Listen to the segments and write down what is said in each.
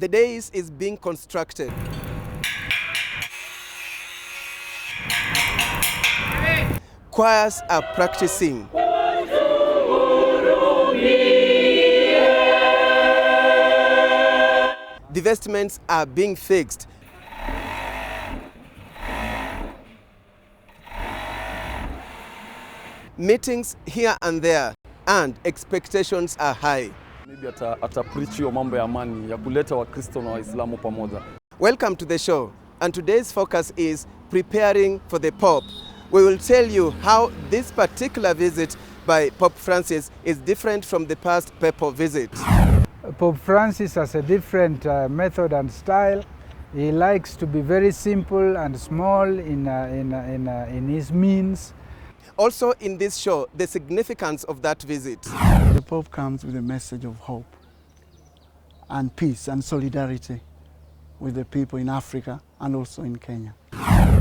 the dais is being constructed. Choirs are practicing. The vestments are being fixed. Meetings here and there, and expectations are high. Maybe atapreach hiyo mambo ya amani ya kuleta Wakristo na Waislamu pamoja. Welcome to the show, and today's focus is preparing for the Pope. We will tell you how this particular visit by Pope Francis is different from the past papal visits. Pope Francis has a different method and style. He likes to be very simple and small in his means. Also in this show, the significance of that visit. The Pope comes with a message of hope and peace and solidarity with the people in Africa and also in Kenya.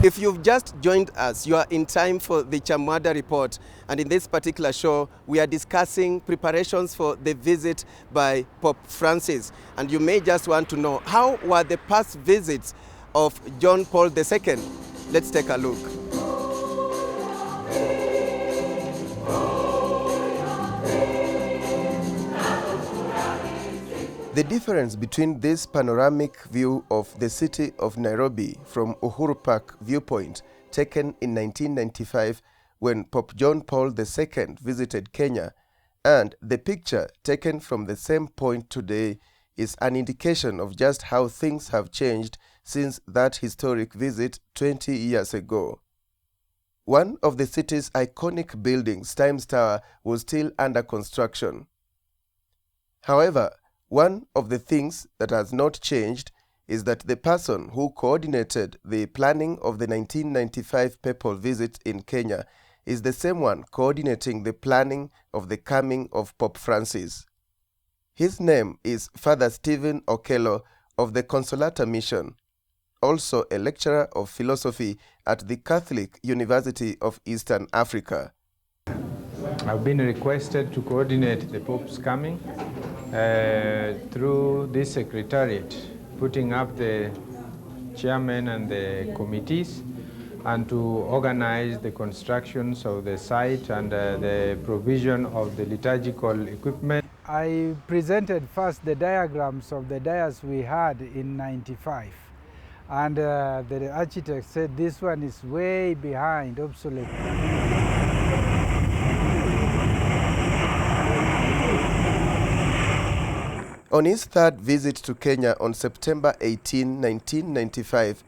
If you've just joined us, you are in time for the Chamwada report, and in this particular show we are discussing preparations for the visit by Pope Francis. And you may just want to know, how were the past visits of John Paul II? Let's take a look. The difference between this panoramic view of the city of Nairobi from Uhuru Park viewpoint taken in 1995 when Pope John Paul II visited Kenya, and the picture taken from the same point today is an indication of just how things have changed since that historic visit 20 years ago. One of the city's iconic buildings, Times Tower, was still under construction. However, one of the things that has not changed is that the person who coordinated the planning of the 1995 papal visit in Kenya is the same one coordinating the planning of the coming of Pope Francis. His name is Father Stephen Okello of the Consolata Mission, also a lecturer of philosophy at the Catholic University of Eastern Africa. I've been requested to coordinate the Pope's coming through this secretariat, putting up the chairmen and the committees, and to organize the constructions of the site and the provision of the liturgical equipment. I presented first the diagrams of the dais we had in '95, and the architect said this one is way behind, obsolete. On his third visit to Kenya on September 18, 1995,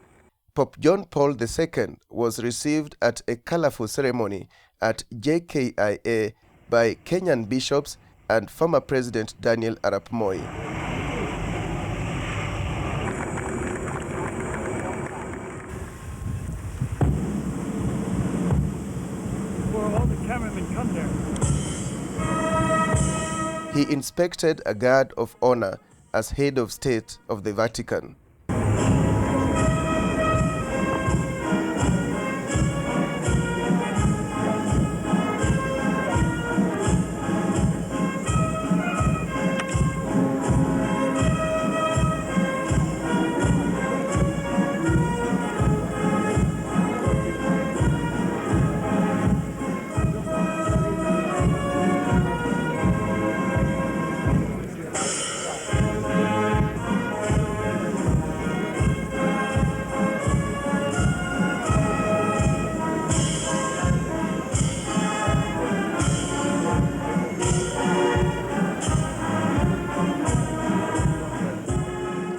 Pope John Paul II was received at a colorful ceremony at JKIA by Kenyan bishops and former President Daniel Arap Moi. Before all the cameramen come there. He inspected a guard of honor as head of state of the Vatican.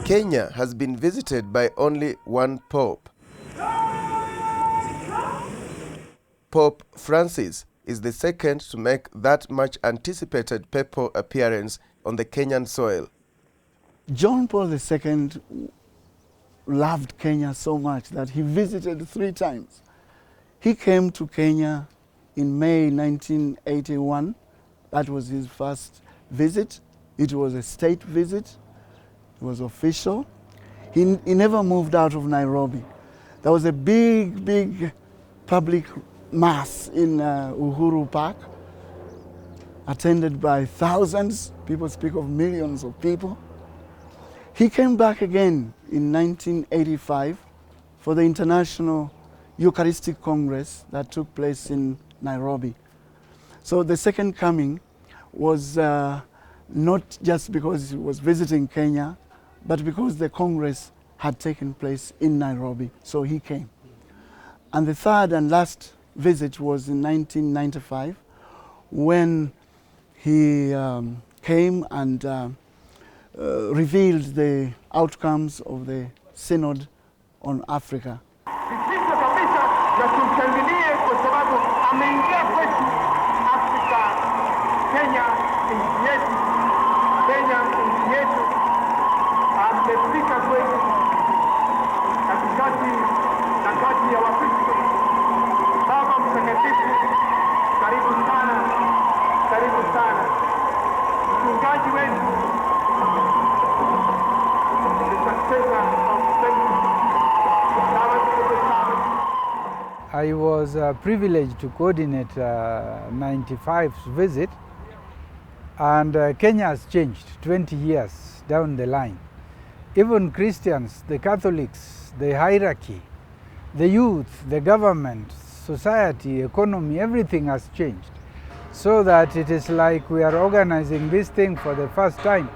Kenya has been visited by only one pope. Pope Francis is the second to make that much anticipated papal appearance on the Kenyan soil. John Paul II loved Kenya so much that he visited 3 times. He came to Kenya in May 1981. That was his first visit. It was a state visit. It was official. He never moved out of Nairobi. There was a big public mass in Uhuru Park, attended by thousands. People speak of millions of people. He came back again in 1985 for the International Eucharistic Congress that took place in Nairobi. So the second coming was not just because he was visiting Kenya, but because the Congress had taken place in Nairobi, so he came. And the third and last visit was in 1995, when he came and revealed the outcomes of the Synod on Africa. Kisha kabisa na tumshangilie kwa sababu ameingia kwetu Afrika. Kenya nchi yetu, Kenya nchi yetu, amefika kwetu katikati na kati ya Wakristo. Baba Mtakatifu, karibu sana, karibu sana. Mchungaji wetu, I was privileged to coordinate 95's visit, and Kenya has changed 20 years down the line. Even Christians, the Catholics, the hierarchy, the youth, the government, society, economy, everything has changed. So that it is like we are organizing this thing for the first time.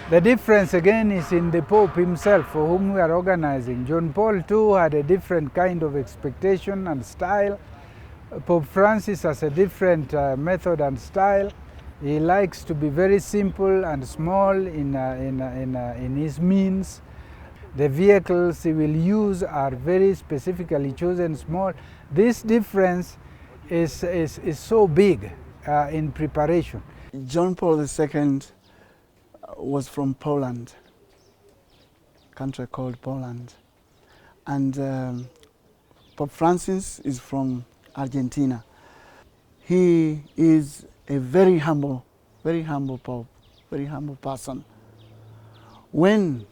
The difference again is in the Pope himself, for whom we are organizing. John Paul II had a different kind of expectation and style. Pope Francis has a different method and style. He likes to be very simple and small in his means. The vehicles he will use are very specifically chosen small. This difference is so big in preparation. John Paul II was from Poland, a country called Poland. And Pope Francis is from Argentina. He is a very humble Pope, very humble person. When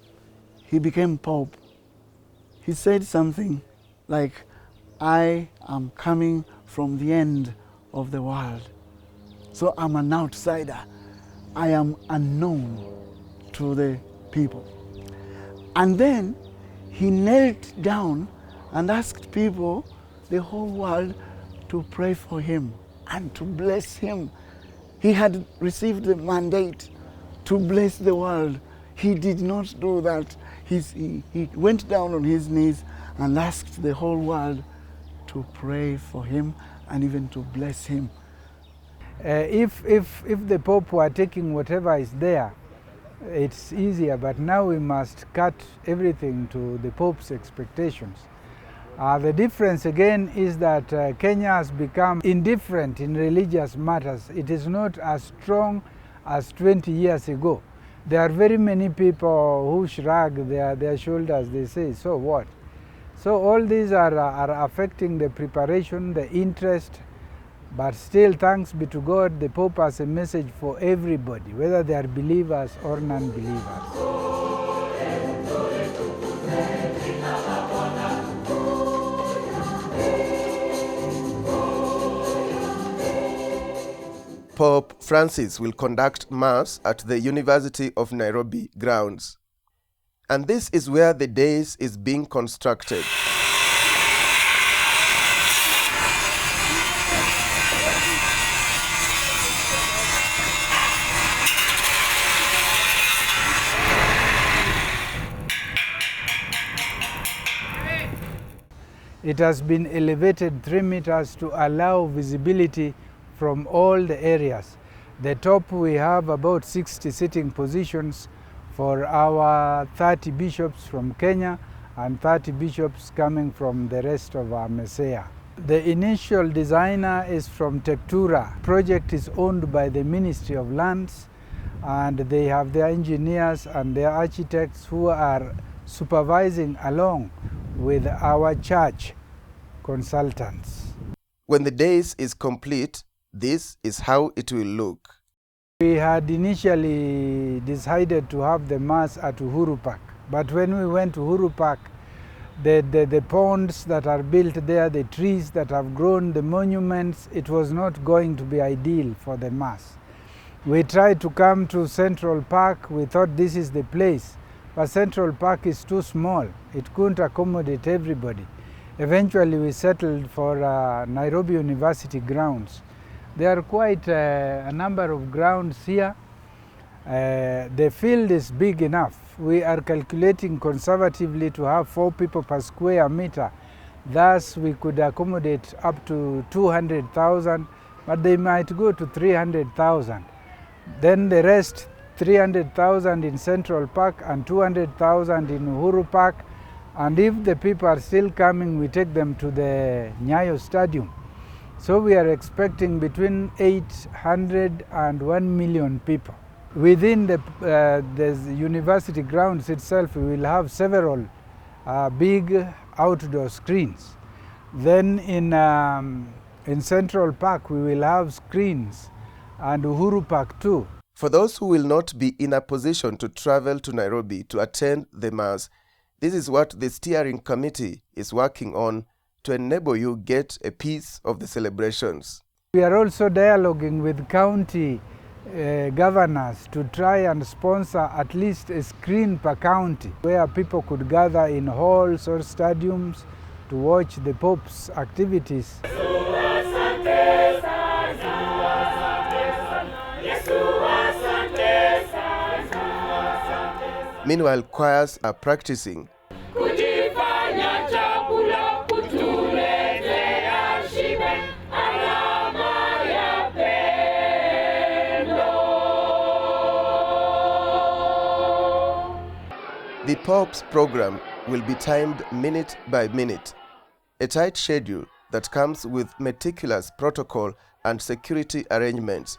he became Pope, he said something like, "I am coming from the end of the world, so I'm an outsider. I am unknown to the people." And then he knelt down and asked people, the whole world, to pray for him and to bless him. He had received the mandate to bless the world. He did not do that. He went down on his knees and asked the whole world to pray for him and even to bless him. If the Pope were taking whatever is there, it's easier, but now we must cut everything to the Pope's expectations. The difference again is that Kenya has become indifferent in religious matters. It is not as strong as 20 years ago. There are very many people who shrug their shoulders, they say, so what? So all these are affecting the preparation, the interest, but still, thanks be to God, the Pope has a message for everybody, whether they are believers or non-believers. Pope Francis will conduct Mass at the University of Nairobi grounds. And this is where the dais is being constructed. It has been elevated 3 meters to allow visibility from all the areas. The top we have about 60 sitting positions for our 30 bishops from Kenya and 30 bishops coming from the rest of our Messiah. The initial designer is from Tektura. The project is owned by the Ministry of Lands, and they have their engineers and their architects who are supervising along with our church consultants. When the dais is complete, this is how it will look. We had initially decided to have the Mass at Uhuru Park, but when we went to Uhuru Park, the ponds that are built there, the trees that have grown, the monuments, it was not going to be ideal for the Mass. We tried to come to Central Park. We thought this is the place, but Central Park is too small. It couldn't accommodate everybody. Eventually we settled for Nairobi University grounds. There are quite a number of grounds here. The field is big enough. We are calculating conservatively to have 4 people per square meter. Thus we could accommodate up to 200,000, but they might go to 300,000. Then the rest, 300,000 in Central Park and 200,000 in Uhuru Park. And if the people are still coming, we take them to the Nyayo Stadium. So we are expecting between 800 and 1 million people. Within the university grounds itself, we will have several big outdoor screens. Then in Central Park, we will have screens, and Uhuru Park too. For those who will not be in a position to travel to Nairobi to attend the Mass, this is what the steering committee is working on to enable you get a piece of the celebrations. We are also dialoguing with county governors to try and sponsor at least a screen per county where people could gather in halls or stadiums to watch the Pope's activities. Meanwhile, choirs are practicing. The Pope's program will be timed minute by minute, a tight schedule that comes with meticulous protocol and security arrangements.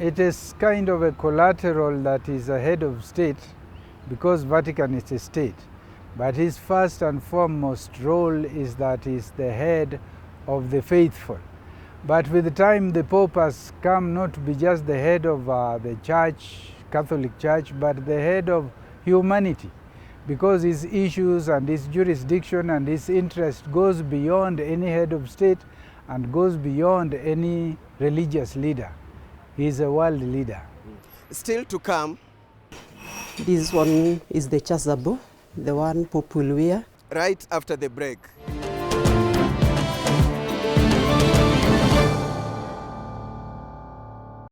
It is kind of a collateral that is a head of state, because Vatican is a state. But his first and foremost role is that he's the head of the faithful. But with time, the Pope has come not to be just the head of the Church, Catholic Church, but the head of humanity, because his issues and his jurisdiction and his interest goes beyond any head of state and goes beyond any religious leader. He is a world leader. Still to come. This one is the chasuble, the one Pope will wear. Right after the break.